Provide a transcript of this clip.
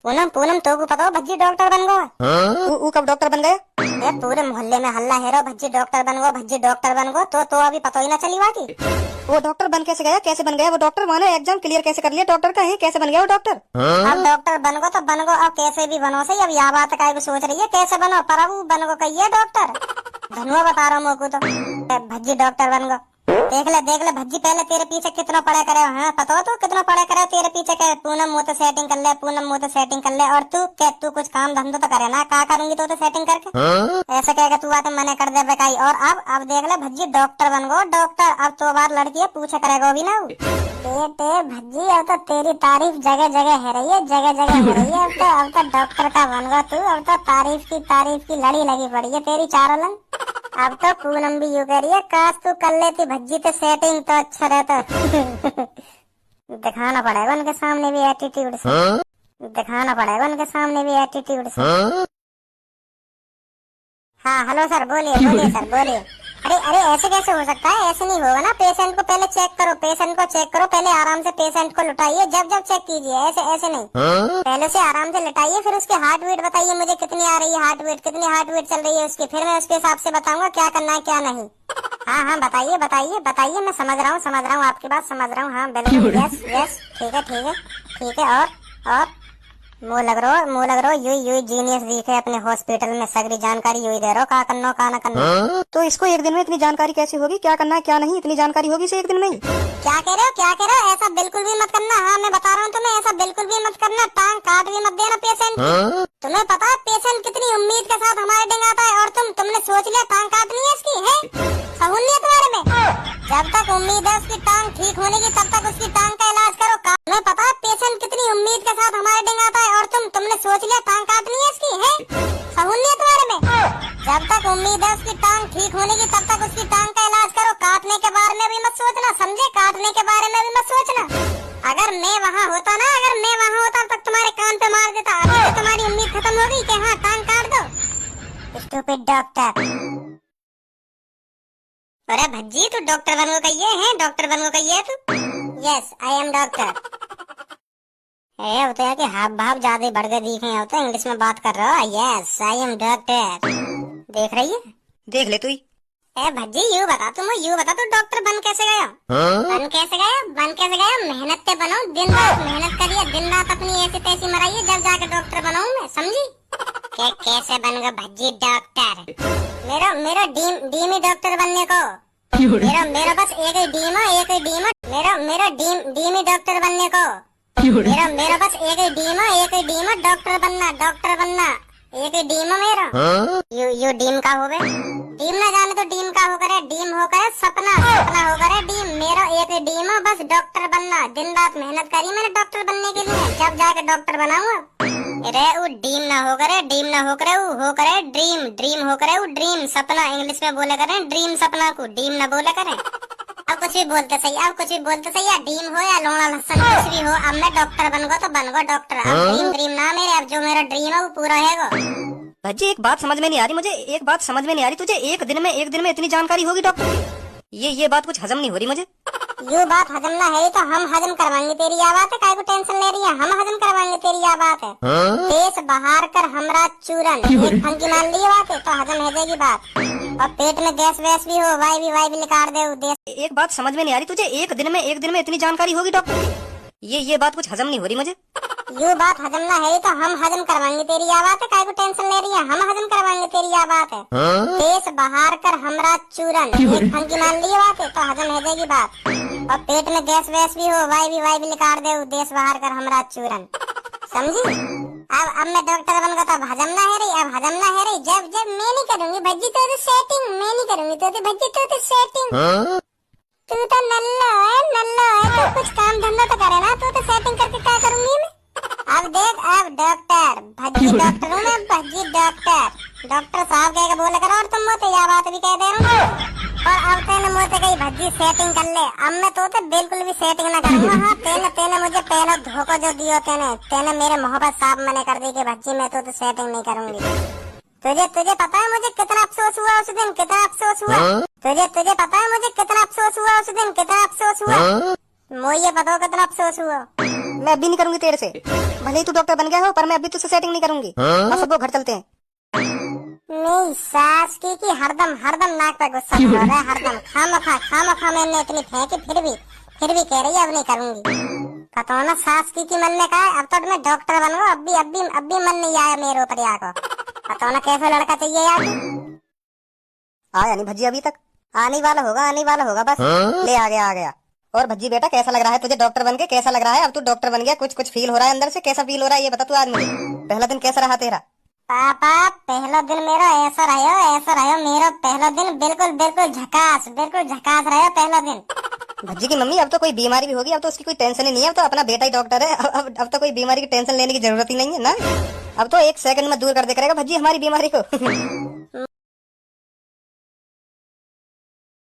पूनम पूनम तो को पता हो भज्जी डॉक्टर बन गो। ऊ कब डॉक्टर बन गए? ये पूरे मोहल्ले में हल्ला हेरो भज्जी डॉक्टर बन गो, भज्जी डॉक्टर बन गो। तो अभी पता ही ना चली बाकी। वो डॉक्टर बन कैसे गया, कैसे बन गया वो डॉक्टर? वहाँ एग्जाम क्लियर कैसे कर लिया डॉक्टर का? है कैसे बन गया वो डॉक्टर? अब डॉक्टर बन गो तो बन गो, अब कैसे भी बनो सही। अब यह बात का सोच रही है कैसे बनो, पर अब बन गो कही है डॉक्टर। धनुआ बता रहा हूँ मोकू तो भज्जी डॉक्टर बन गो। देख ले भज्जी, पहले तेरे पीछे कितना पढ़े करे हो। हाँ पता हो तू कितना पढ़े करे हो तेरे पीछे के। पूनम मुँह तो सेटिंग कर ले, पूनम मुँह तो सेटिंग कर ले। और तू कुछ काम धंधो तो करे ना, का करूंगी तो सेटिंग करके। ऐसे कहेगा तू आते मने कर दे बेकाई। और अब देख ले भज्जी डॉक्टर बन गो डॉक्टर। अब तो बात लड़की है पूछे करेगा भी ना। बेटे भज्जी अब तो तेरी तारीफ जगह जगह है रही है, जगह जगह है रही है। अब तो डॉक्टर का बन गो तू। अब तो तारीफ की लड़ी लगी पड़ी है तेरी चारों लंग। अब तो पूनम भी यूं कह रही है काश तू कर लेती भज्जी तो सेटिंग तो अच्छा रहता। दिखाना पड़ेगा उनके सामने भी एटीट्यूड से, दिखाना पड़ेगा उनके सामने भी एटीट्यूड से। हाँ हेलो सर, बोलिए सर बोलिए। अरे ऐसे कैसे हो सकता है? ऐसे नहीं होगा ना। पेशेंट को पहले चेक करो, पेशेंट को चेक करो पहले, आराम से पेशेंट को लुटाइए, जब चेक कीजिए। ऐसे नहीं, पहले से आराम से लुटाइए, फिर उसकी हार्ट बीट बताइए मुझे कितनी आ रही है हार्ट बीट, कितनी हार्ट बीट चल रही है उसकी। फिर मैं उसके हिसाब से बताऊंगा क्या करना है क्या नहीं। हाँ बताइए मैं समझ रहा हूँ आपकी बात समझ रहा हूँ। हाँ बिल्कुल, यस ठीक है। और मुँह लग रहा यू जीनियस दिखे अपने हॉस्पिटल में, सगरी जानकारी यू दे रहा का करना का ना करना। तो इसको एक दिन में इतनी जानकारी कैसे होगी, क्या करना है क्या नहीं, इतनी जानकारी होगी इसे एक दिन में ही? क्या कह रहे हो? ऐसा बिल्कुल भी मत करना। हाँ मैं बता रहा हूँ तुम्हें, ऐसा बिल्कुल भी मत करना। टांग काट भी मत देना पेशेंट की। तुम्हें पता है पेशेंट कितनी उम्मीद के साथ हमारे डिंग आता है, और तुमने सोच लिया टांग काटनी है इसकी। है सहूल नहीं है तुम्हारे में? जब तक उम्मीद है उसकी टांग ठीक होने की तब तक उसकी टांग का इलाज करो। तुम्हें पता है पेशेंट कितनी उम्मीद के साथ हमारे डिंग आता है, और तुमने सोच लिया टांग काटनी है इसकी। है सहूल नहीं है तुम्हारे में? जब तक उम्मीद है उसकी टांग ठीक होने की तब तक उसकी टांग का इलाज करो। काटने के बारे में भी मत सोचना, समझे? काटने के बारे में भी मत सोचना। अगर मैं वहाँ होता तब तुम्हारे कान पे मार देता। अभी तो तुम्हारी उम्मीद खत्म हो गई कि हाँ टांग काट दो। Stupid doctor. अरे भज्जी तू डॉक्टर बन गई है? डॉक्टर बन गई है तू? Yes I am doctor. होता है कि हाव भाव ज्यादा बढ़ गए दिखे होते हैं, इंग्लिश में बात कर रहा हो। Yes I am doctor. देख रही है? देख ले तू ही। भज्जी यू बता तू डॉक्टर बन कैसे गया? बन कैसे गया? मेहनत से बनो, दिन रात मेहनत करिए, दिन रात अपनी ऐसी तैसी मराइए, जब जाके डॉक्टर बनाऊं मैं, समझी? कैसे बन गया भज्जी डॉक्टर? मेरा ड्रीम ही डॉक्टर बनने को। मेरा बस एक ही ड्रीम है। मेरा ड्रीम ही डॉक्टर बनने को। मेरा बस एक ही ड्रीम है डॉक्टर बनना। एक ही ड्रीम है मेरा। यू ड्रीम का हो गए? ड्रीम ना जाने तो ड्रीम का हो करे, ड्रीम हो करे सपना हो करे ड्रीम। मेरा एक ही ड्रीम है बस डॉक्टर बनना। दिन रात मेहनत करी मैंने डॉक्टर बनने के लिए, जब जाके डॉक्टर बनाऊंगा। अरे वो ड्रीम ना हो करे ड्रीम हो करे ड्रीम सपना। इंग्लिश में बोले करें ड्रीम सपना को, ड्रीम ना बोले करें। अब कुछ भी बोलते सही, या ड्रीम हो या लोड़ा लहसन कुछ भी हो, अब मैं डॉक्टर बन गो डॉक्टर। अब ड्रीम ना मेरे, अब जो मेरा ड्रीम है वो पूरा है। भज्जी एक बात समझ में नहीं आ रही मुझे, तुझे एक दिन में इतनी जानकारी होगी डॉक्टर की? ये बात कुछ हजम नहीं हो रही मुझे। यू बात हजम ना है तो हम हजम करवाएंगे तेरी यह बात है, काय को टेंशन ले रही है? हम हजम करवाएंगे तेरी यह बात है। देश बहार कर हमरा चूरन, एक फंकी मान ली बात है तो हजम है जाएगी बात। और पेट में गैस वैस भी हो, वाई भी निकाल दे। एक बात समझ में नहीं आ रही, तुझे एक दिन में इतनी जानकारी होगी डॉक्टर की? ये बात कुछ हजम नहीं हो रही मुझे। यू बात हजम ना है तो हम हजम करवाएंगे तेरी यह बात है, काय को टेंशन ले रही है? हम हजम करवाएंगे तेरी यह बात है। देश बहार कर हमरा चूरन, एक फंकी मान ली बात है तो हजम है जाएगी बात। और पेट में गैस वैस भी हो, वाई भी निकाल दे, देश बहार कर हमरा चूरन, समझी? अब मैं डॉक्टर बन गया तो अब हजम ना है रही। जब मैं नहीं करूंगी भज्जी तो सेटिंग, मैं नहीं करूंगी तो भज्जी तो सेटिंग। तू तो नल्ला है तो कुछ काम धंधा तो करे ना, तू तो सेटिंग करके क्या करूंगी मैं? अब देख, अब डॉक्टर भज्जी डॉक्टर हूँ मैं, भज्जी डॉक्टर साहब कह के बोले करो। और तुम मोते यह बात भी कह दे रहा हूँ। और अब तेने मोते कही भज्जी सेटिंग कर ले, अब मैं तो बिल्कुल भी सेटिंग ना करूंगा। हाँ तेने मुझे पहला धोखा जो दिया तेने मेरे मोहब्बत साफ मैंने कर दी कि भज्जी मैं तो सेटिंग नहीं करूंगी। तुझे पता है मुझे कितना अफसोस हुआ उस दिन, कितना अफसोस हुआ? तुझे पता है मुझे कितना अफसोस हुआ उस दिन, कितना अफसोस हुआ? मुझे पता हो कितना अफसोस हुआ। मैं अभी नहीं करूंगी तेरे से। भले ही तू डॉक्टर बन गया हो, पर मैं अभी तुझसे सेटिंग नहीं करूंगी। और सब लोग घर चलते हैं। मेरी सास की हरदम हरदम नाक पे गुस्सा हो रहा है, हरदम खामखा मैंने इतनी फेंकी, फिर भी कह रही है अब नहीं करूंगी। पता ना सास की मन ने कहा अब तो मैं डॉक्टर बनूं, अब भी मन नहीं आया मेरे ऊपर यार को। पता ना कैसा लड़का चाहिए यार। आया नहीं भज्जी अभी तक। आने वाला होगा बस। ले आ गया। और भज्जी बेटा कैसा लग रहा है तुझे डॉक्टर बन के? कैसा लग रहा है? अब तू डॉक्टर बन गया, कुछ फील हो रहा है अंदर से? कैसा फील हो रहा है ये बता तू आज मुझे। पहला दिन कैसा रहा तेरा? पापा पहला दिन मेरा ऐसा रहा मेरा पहला दिन बिल्कुल झकास रहा पहला दिन। भज्जी की मम्मी अब तो कोई बीमारी भी होगी, अब तो उसकी कोई टेंशन ही नहीं है। अब तो अपना बेटा ही डॉक्टर है। अब तो कोई बीमारी की टेंशन लेने की जरूरत ही नहीं है ना। अब तो 1 सेकंड में दूर कर दे करेगा भज्जी हमारी बीमारी को।